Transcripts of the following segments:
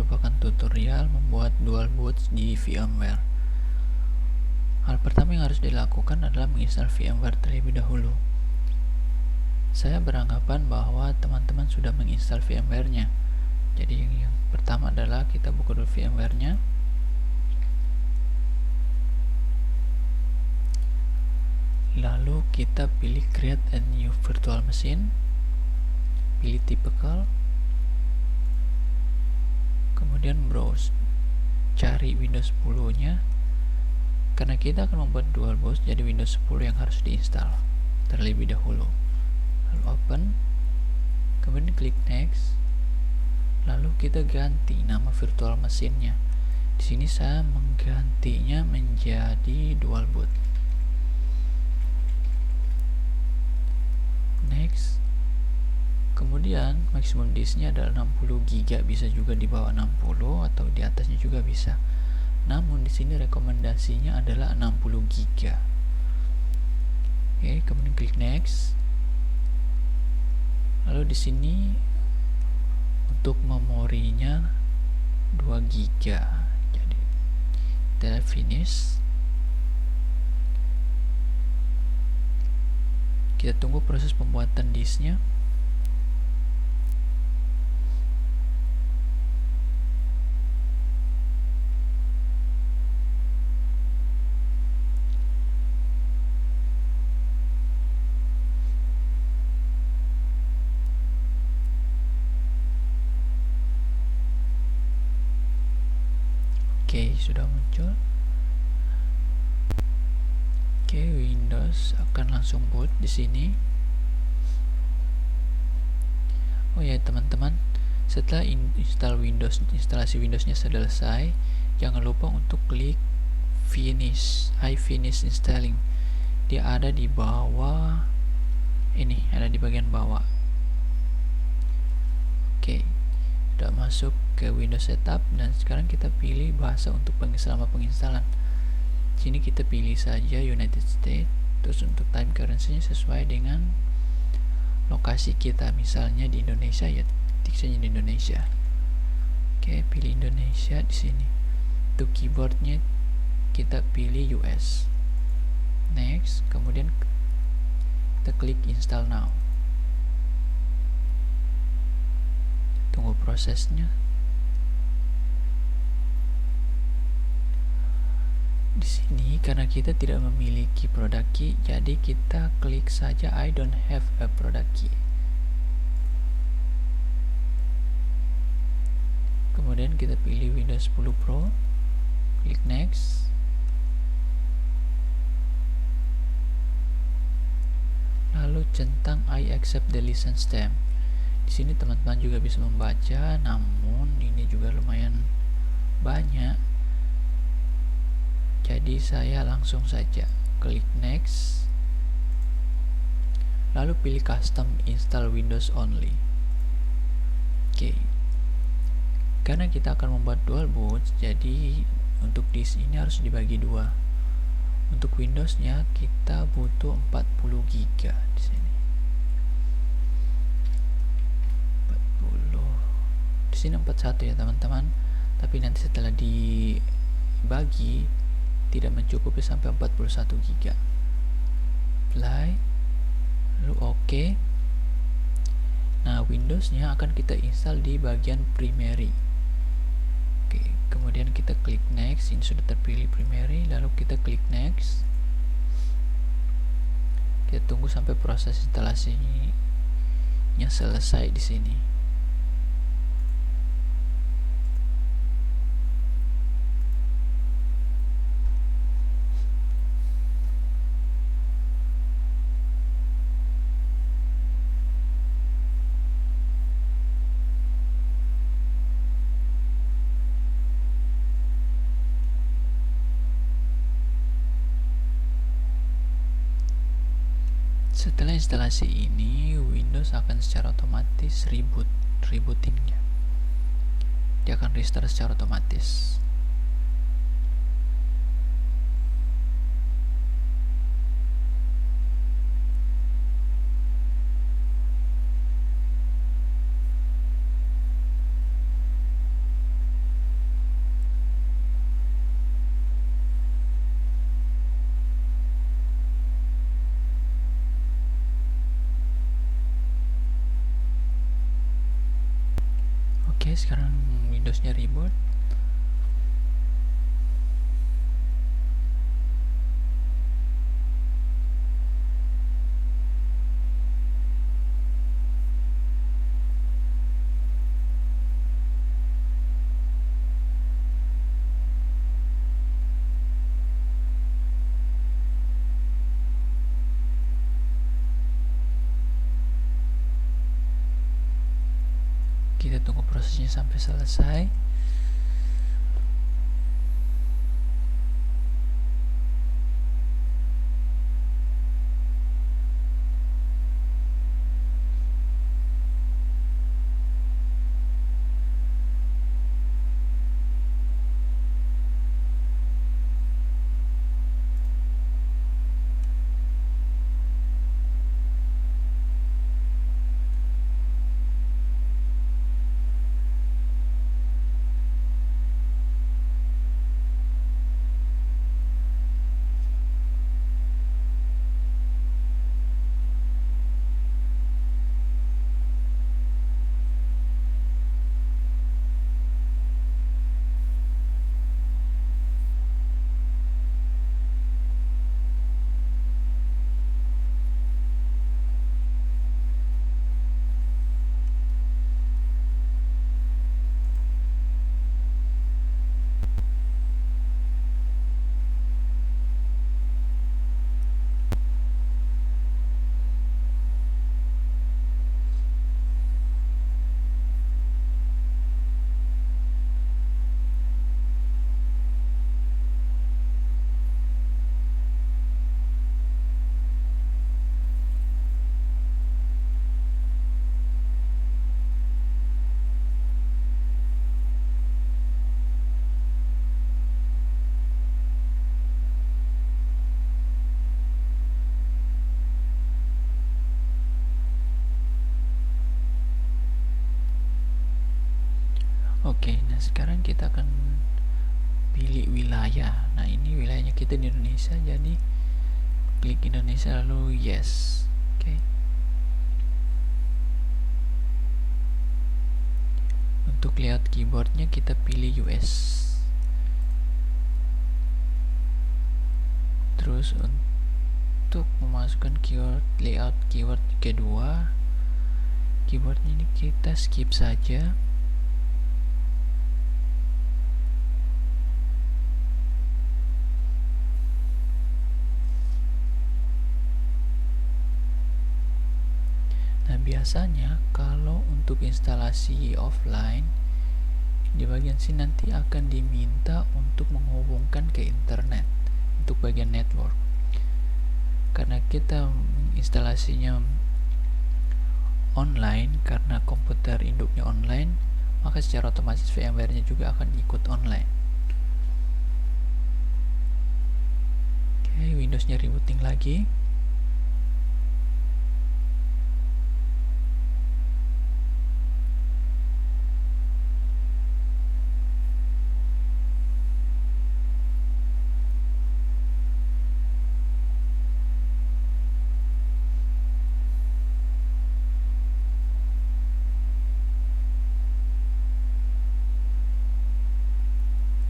merupakan tutorial membuat dual boots di VMware. Hal pertama yang harus dilakukan adalah menginstal VMware terlebih dahulu. Saya beranggapan bahwa teman-teman sudah menginstal VMware-nya. Jadi yang pertama adalah kita buka dulu VMware-nya. Lalu kita pilih create a new virtual machine. Pilih typical. Kemudian browse. Cari Windows 10-nya. Karena kita akan membuat dual boot, jadi Windows 10 yang harus diinstal terlebih dahulu. Lalu open. Kemudian klik next. Lalu kita ganti nama virtual machine-nya. Di sini saya menggantinya menjadi dual boot. Next. Kemudian maksimum disknya adalah 60 GB, bisa juga di bawah 60 atau di atasnya juga bisa. Namun di sini rekomendasinya adalah 60 GB. Oke, kemudian klik next. Lalu di sini untuk memorinya 2 GB. Jadi kita finish. Kita tunggu proses pembuatan disknya. Oke, sudah muncul. Oke, Windows akan langsung boot di sini. Oh ya teman-teman, setelah instalasi Windowsnya selesai, jangan lupa untuk klik finish. I finish installing. Dia ada di bawah ini, ada di bagian bawah. Oke, sudah masuk ke Windows Setup dan sekarang kita pilih bahasa untuk selama penginstalan. Sini kita pilih saja United States, terus untuk time currency-nya sesuai dengan lokasi kita, misalnya di Indonesia ya, ketik saja di Indonesia. Oke, pilih Indonesia di sini. Untuk keyboardnya kita pilih US. Next, kemudian kita klik install now. Tunggu prosesnya. Di sini karena kita tidak memiliki product key, jadi kita klik saja I don't have a product key. Kemudian kita pilih Windows 10 Pro, klik next. Lalu centang I accept the license term. Di sini teman-teman juga bisa membaca, namun ini juga lumayan banyak. Jadi saya langsung saja klik next. Lalu pilih custom install Windows only. Oke. Karena kita akan membuat dual boot, jadi untuk disk ini harus dibagi dua. Untuk Windows-nya kita butuh 40 GB di sini. 40. Di sini 41 ya teman-teman. Tapi nanti setelah dibagi tidak mencukupi sampai 41 GB. Apply. Lalu OK. Nah, Windows-nya akan kita install di bagian primary. Oke, kemudian kita klik next. Ini sudah terpilih primary, lalu kita klik next. Kita tunggu sampai proses instalasinya selesai di sini. Setelah instalasi ini, Windows akan secara otomatis rebootingnya. Dia akan restart secara otomatis. sekarang Windowsnya reboot. Kita tunggu prosesnya sampai selesai. Oke, nah sekarang kita akan pilih wilayah. Nah, ini wilayahnya kita di Indonesia, jadi klik Indonesia lalu yes. Oke. Untuk layout keyboardnya kita pilih US. Terus untuk memasukkan keyword layout keyword kedua, keyboardnya ini kita skip saja. Nah, biasanya kalau untuk instalasi offline di bagian sini nanti akan diminta untuk menghubungkan ke internet untuk bagian network. Karena kita instalasinya online, karena komputer induknya online, maka secara otomatis VMware-nya juga akan ikut online. Oke, Windows-nya rebooting lagi.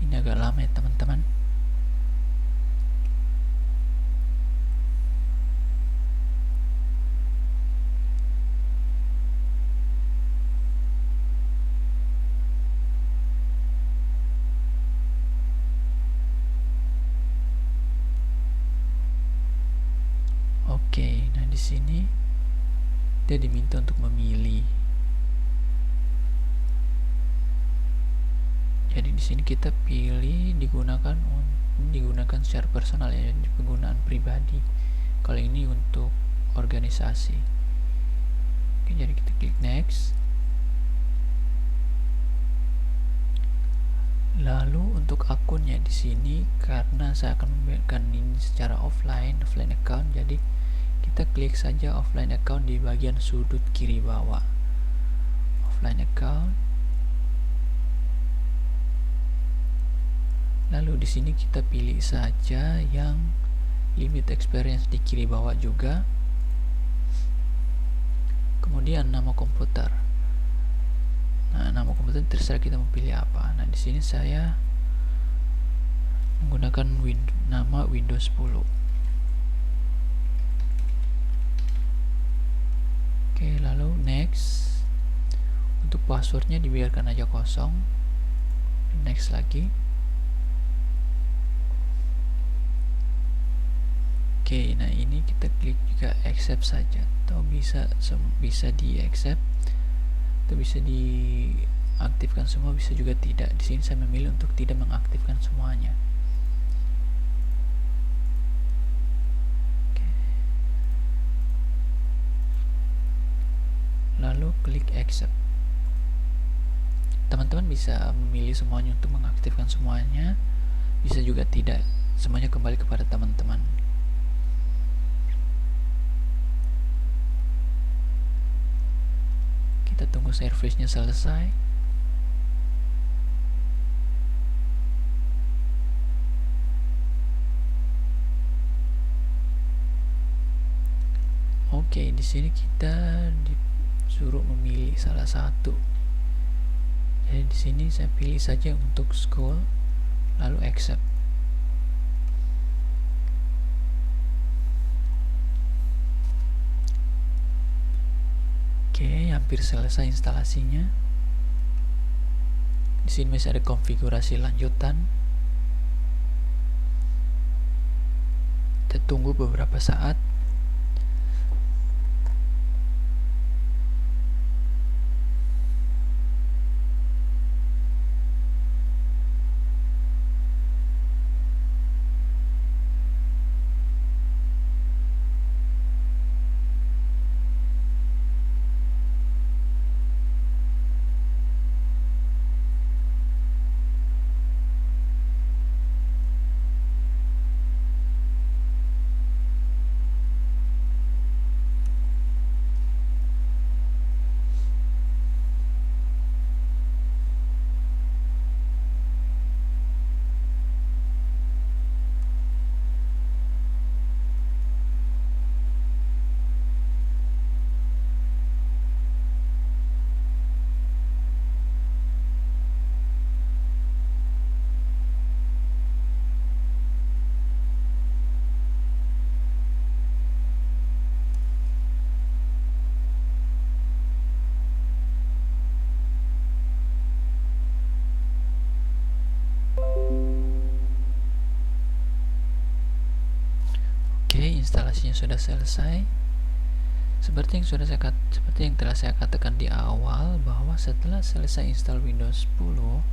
Ini agak lama ya teman-teman. Oke, nah di sini dia diminta untuk memilih. Jadi di sini kita pilih digunakan secara personal ya, di penggunaan pribadi. Kalau ini untuk organisasi. Oke, jadi kita klik next. Lalu untuk akunnya di sini, karena saya akan memberikan ini secara offline account, jadi kita klik saja offline account di bagian sudut kiri bawah. Offline account. Lalu di sini kita pilih saja yang limit experience di kiri bawah juga. Kemudian nama komputer. Nah, nama komputer terserah kita mau pilih apa. Nah, di sini saya menggunakan nama Windows 10. Oke, lalu next. Untuk passwordnya dibiarkan aja kosong. Next lagi. Oke, nah ini kita klik juga accept saja, atau bisa di accept, atau bisa diaktifkan semua, bisa juga tidak. Di sini saya memilih untuk tidak mengaktifkan semuanya. Oke. Lalu klik accept. Teman-teman bisa memilih semuanya untuk mengaktifkan semuanya, bisa juga tidak. Semuanya kembali kepada teman-teman. Kita tunggu service-nya selesai. Oke, di sini kita disuruh memilih salah satu. Jadi di sini saya pilih saja untuk school, lalu accept. Oke, hampir selesai instalasinya. Di sini masih ada konfigurasi lanjutan. Kita tunggu beberapa saat. Instalasinya sudah selesai. Seperti yang telah saya katakan di awal, bahwa setelah selesai install Windows 10,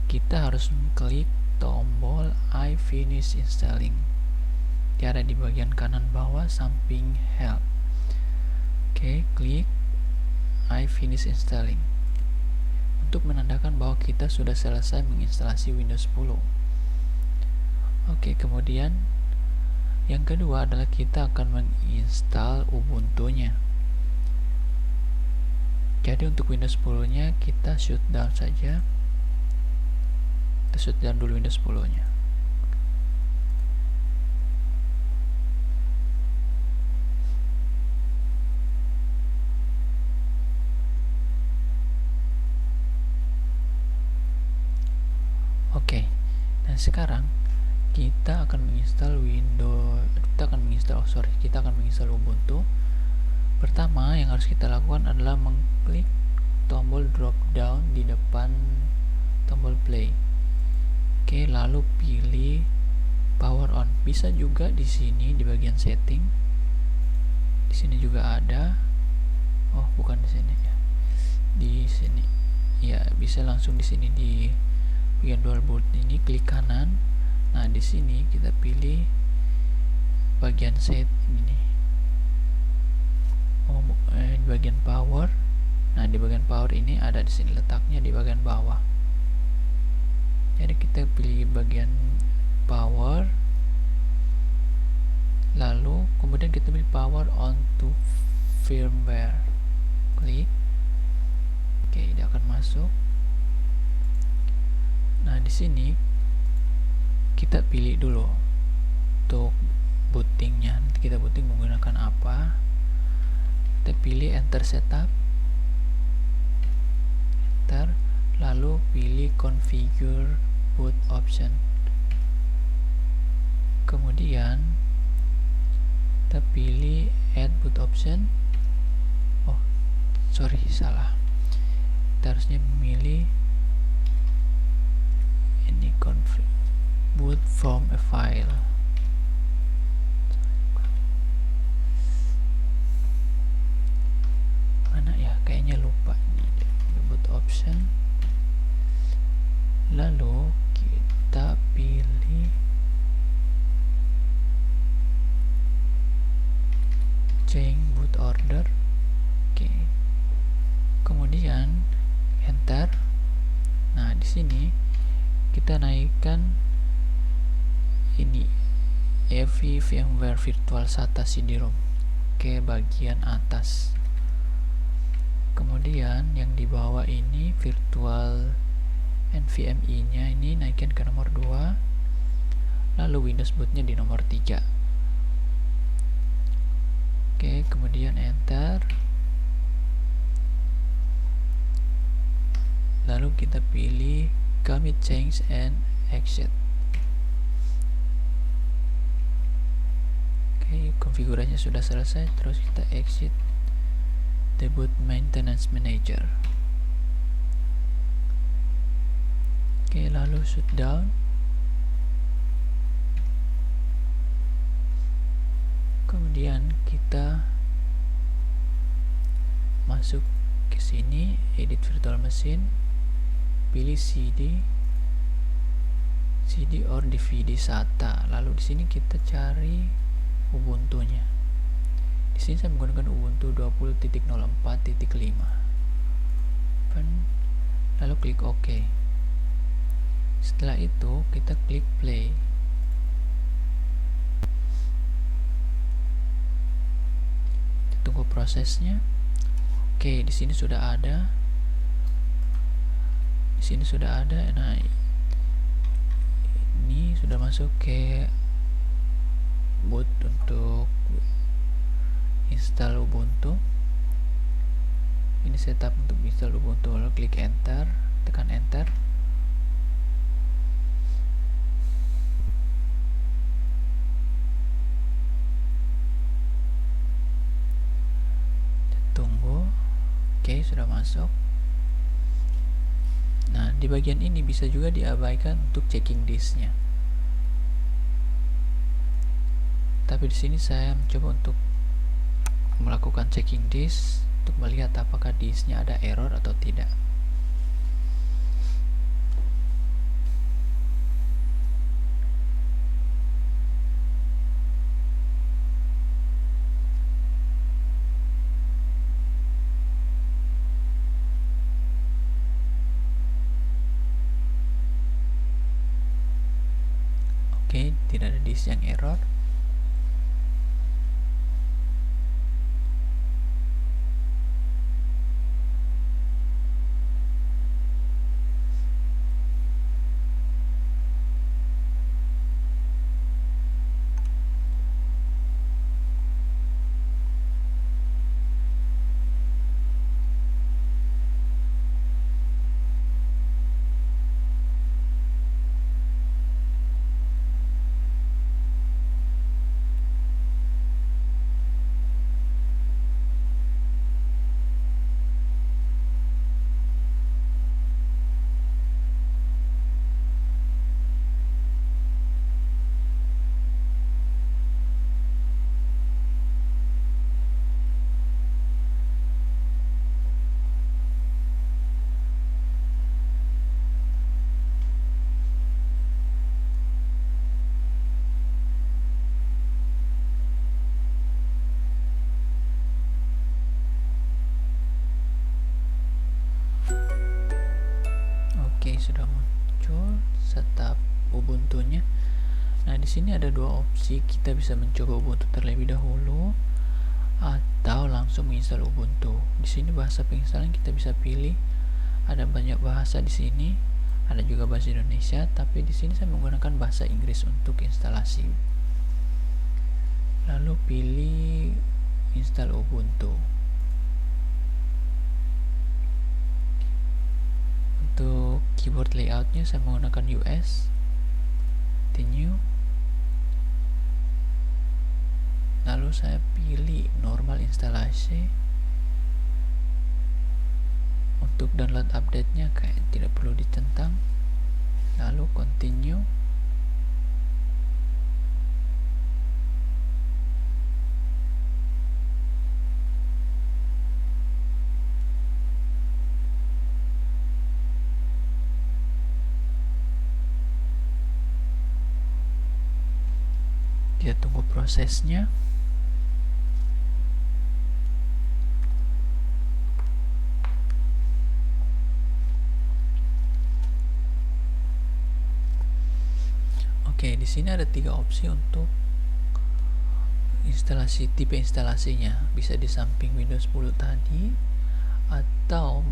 kita harus klik tombol I finish installing. Dia ada di bagian kanan bawah samping help. Oke, klik I finish installing untuk menandakan bahwa kita sudah selesai menginstalasi Windows 10. Oke, kemudian yang kedua adalah kita akan menginstal Ubuntu-nya. Jadi untuk Windows 10-nya kita shutdown saja. Kita shutdown dulu Windows 10-nya. Oke. Dan sekarang kita akan menginstal Ubuntu. Pertama yang harus kita lakukan adalah mengklik tombol drop down di depan tombol play. Oke, lalu pilih power on. Bisa juga di sini di bagian setting. Di sini juga ada. Oh, bukan di sini ya. Di sini. Ya, bisa langsung di sini di bagian dual boot ini, klik kanan. Nah, di sini kita pilih bagian set ini. Di bagian power. Nah, di bagian power ini ada di sini letaknya di bagian bawah. Jadi kita pilih bagian power. Lalu kemudian kita pilih power on to firmware. Klik. Oke, dia akan masuk. Nah, di sini kita pilih dulu untuk bootingnya. Nanti kita booting menggunakan apa. Kita pilih enter setup. lalu pilih configure boot option. Kemudian kita pilih add boot option. Oh sorry, salah, kita harusnya memilih ini config boot from a file. Mana ya, kayaknya lupa di boot option. Lalu kita pilih change boot order. Oke. Kemudian enter. Nah, di sini kita naikkan ini EV VMware Virtual SATA CD-ROM ke bagian atas. Kemudian yang di bawah ini virtual NVMe-nya ini naikkan ke nomor 2. Lalu Windows bootnya di nomor 3. Oke, kemudian enter. Lalu kita pilih commit change and exit. Oke, konfigurasinya sudah selesai. Terus kita exit the boot maintenance manager. Oke, lalu shutdown. Kemudian kita masuk ke sini, edit virtual machine, pilih CD or DVD SATA. Lalu di sini kita cari Ubuntu-nya. Di sini saya menggunakan Ubuntu 20.04.5. Lalu klik OK. Setelah itu kita klik play. Kita tunggu prosesnya. Oke, di sini sudah ada. Nah, ini sudah masuk ke boot untuk install Ubuntu. Ini setup untuk install Ubuntu. Lalu klik enter, tekan enter. Tunggu. Oke, sudah masuk. Nah, di bagian ini bisa juga diabaikan untuk checking disknya. Tapi di sini saya mencoba untuk melakukan checking disk untuk melihat apakah disknya ada error atau tidak. Oke, tidak ada disk yang error. Oke, sudah muncul setup Ubuntu-nya. Nah, di sini ada dua opsi. Kita bisa mencoba Ubuntu terlebih dahulu atau langsung menginstal Ubuntu. Di sini bahasa penginstalan kita bisa pilih. Ada banyak bahasa di sini. Ada juga bahasa Indonesia, tapi di sini saya menggunakan bahasa Inggris untuk instalasi. Lalu pilih install Ubuntu. Untuk keyboard layoutnya saya menggunakan US, continue, lalu saya pilih normal instalasi. Untuk download update-nya kayak tidak perlu dicentang, lalu continue. Kita tunggu prosesnya. Oke, di sini ada 3 opsi untuk instalasi, tipe instalasinya. Bisa di samping Windows 10 tadi, atau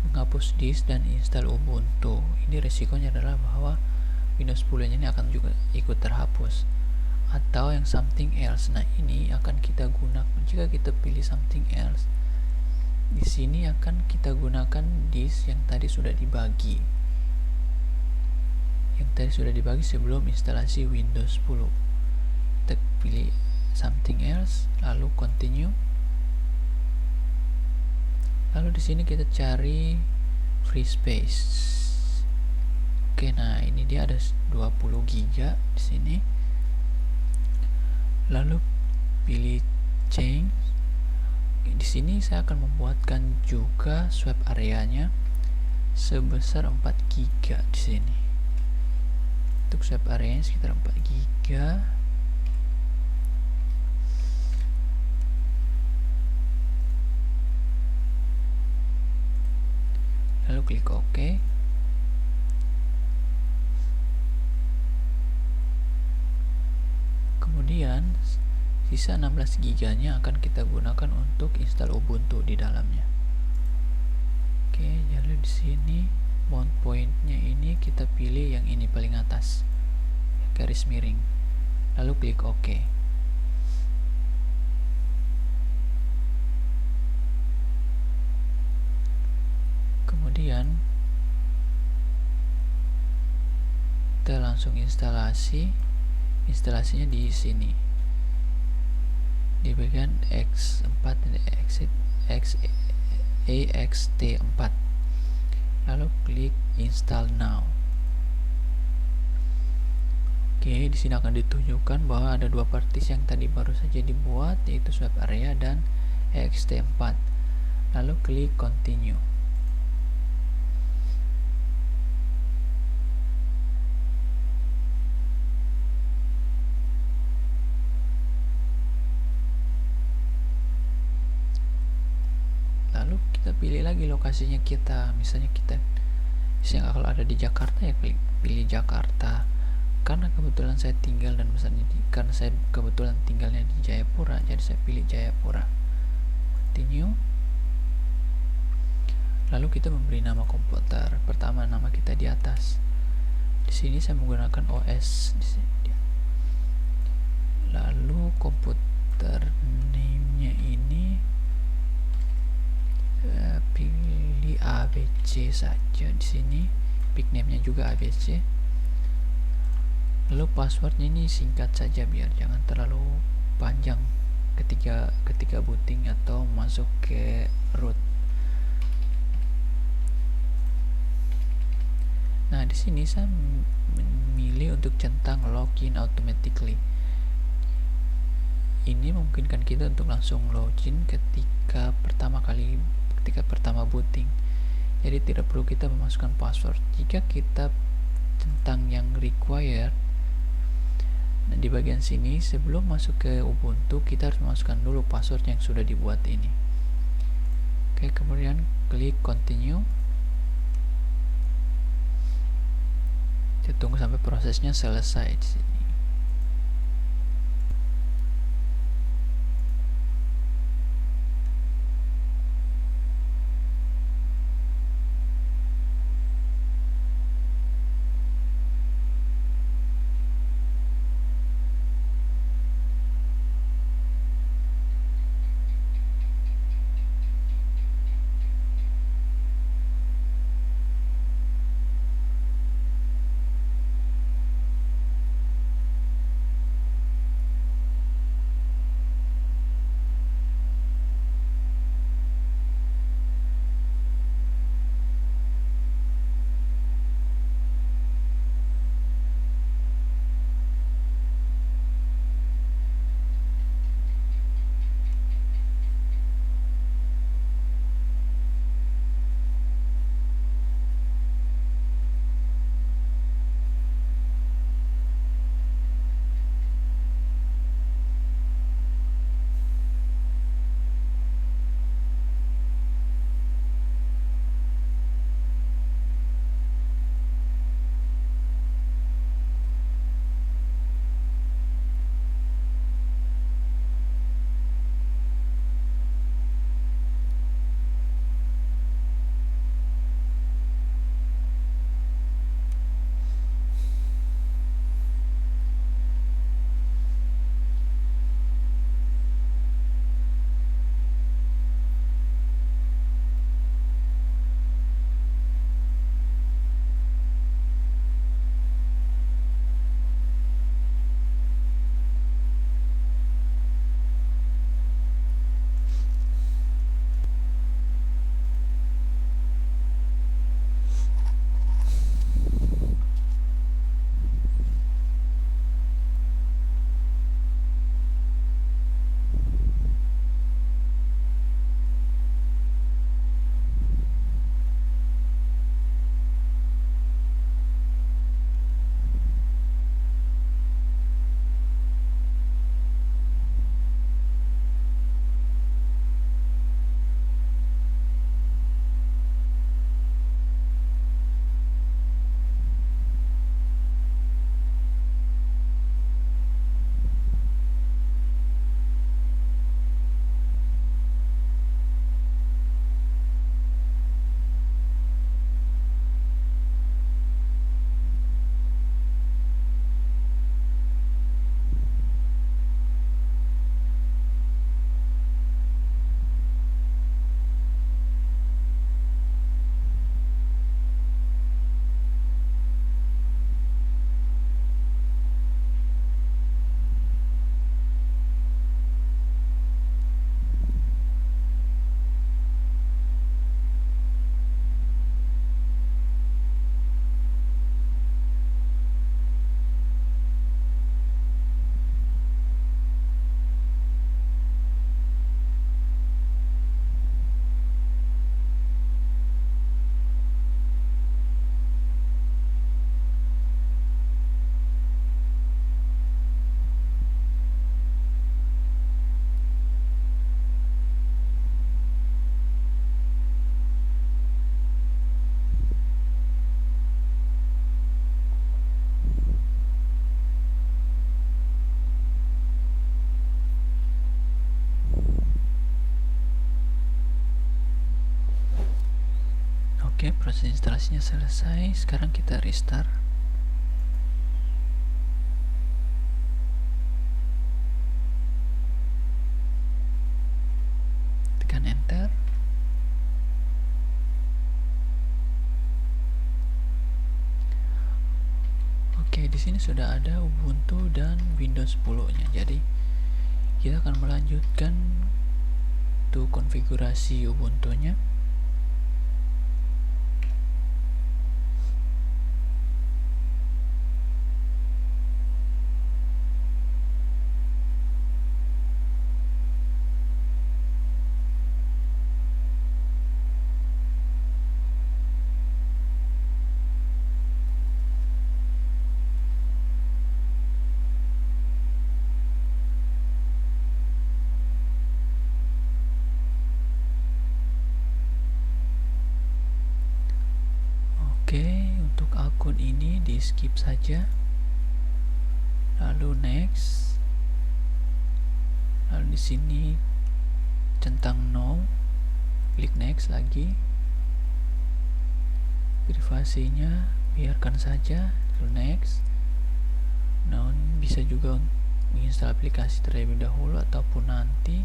menghapus disk dan install Ubuntu. Ini resikonya adalah bahwa Windows 10 ini akan juga ikut terhapus. Atau yang something else. Nah, ini akan kita gunakan jika kita pilih something else. Di sini akan kita gunakan disk yang tadi sudah dibagi. Yang tadi sudah dibagi sebelum instalasi Windows 10. Kita pilih something else, lalu continue. Lalu di sini kita cari free space. Oke, nah ini dia ada 20 GB di sini. Lalu pilih change. Di sini saya akan membuatkan juga swap areanya sebesar 4 GB di sini. Untuk swap areanya sekitar 4 GB. Lalu klik OK. Kemudian sisa 16 GB-nya akan kita gunakan untuk install Ubuntu di dalamnya. Oke, jadi di sini mount point-nya ini kita pilih yang ini paling atas, garis miring. Lalu klik OK. Kemudian kita langsung instalasinya di sini, di bagian X4 dan ext4. Lalu klik install now. Oke, di sini akan ditunjukkan bahwa ada 2 partisi yang tadi baru saja dibuat, yaitu swap area dan ext4. Lalu klik continue. Lalu kita pilih lagi lokasinya kita. Misalnya kalau ada di Jakarta ya klik pilih Jakarta. Karena kebetulan saya tinggal karena saya kebetulan tinggalnya di Jayapura, jadi saya pilih Jayapura. Continue. Lalu kita memberi nama komputer. Pertama nama kita di atas. Di sini saya menggunakan OS di sini. Lalu komputer name-nya ini pilih ABC saja di sini. Pick name-nya juga ABC. Lalu passwordnya ini singkat saja biar jangan terlalu panjang ketika booting atau masuk ke root. Nah, di sini saya memilih untuk centang login automatically. Ini memungkinkan kita untuk langsung login ketika pertama booting. Jadi tidak perlu kita memasukkan password. Jika kita centang yang required, nah di bagian sini sebelum masuk ke Ubuntu kita harus memasukkan dulu password yang sudah dibuat ini. Oke, kemudian klik continue. Kita tunggu sampai prosesnya selesai di sini. Oke, proses instalasinya selesai. Sekarang kita restart. Tekan enter. Oke, di sini sudah ada Ubuntu dan Windows 10-nya. Jadi kita akan melanjutkan tuh konfigurasi Ubuntu-nya. Oke, untuk akun ini di skip saja. Lalu next. Lalu di sini centang no, klik next lagi. Privasinya biarkan saja, lalu next. Nah, bisa juga menginstal aplikasi terlebih dahulu ataupun nanti.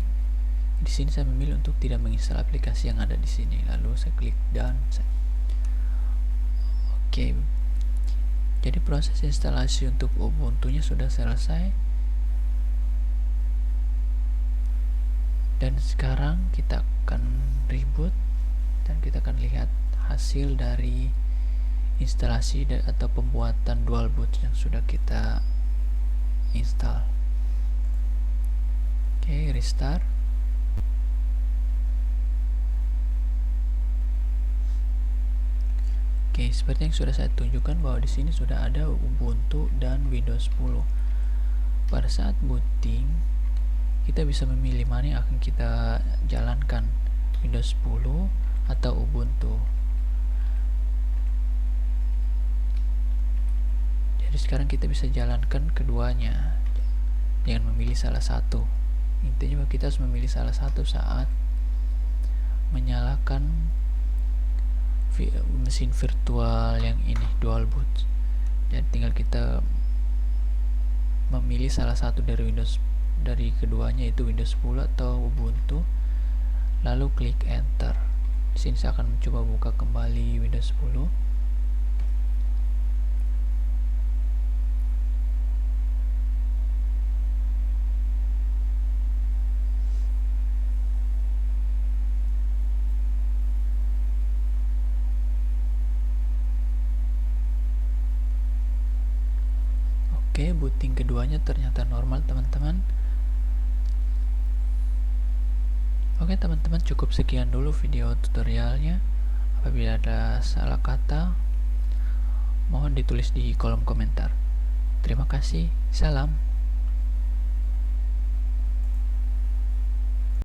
Di sini saya memilih untuk tidak menginstal aplikasi yang ada di sini. Lalu saya klik done. Oke, jadi proses instalasi untuk Ubuntu-nya sudah selesai. Dan sekarang kita akan reboot dan kita akan lihat hasil dari instalasi atau pembuatan dual boot yang sudah kita install. Oke, restart. Oke, seperti yang sudah saya tunjukkan bahwa di sini sudah ada Ubuntu dan Windows 10. Pada saat booting, kita bisa memilih mana yang akan kita jalankan, Windows 10 atau Ubuntu. Jadi sekarang kita bisa jalankan keduanya, jangan memilih salah satu. Intinya kita harus memilih salah satu saat menyalakan mesin virtual yang ini, dual boot. Jadi tinggal kita memilih salah satu dari keduanya, yaitu Windows 10 atau Ubuntu, lalu klik enter. Di sini saya akan mencoba buka kembali Windows 10. Oke, booting keduanya ternyata normal, teman-teman. Oke, teman-teman, cukup sekian dulu video tutorialnya. Apabila ada salah kata, mohon ditulis di kolom komentar. Terima kasih. Salam.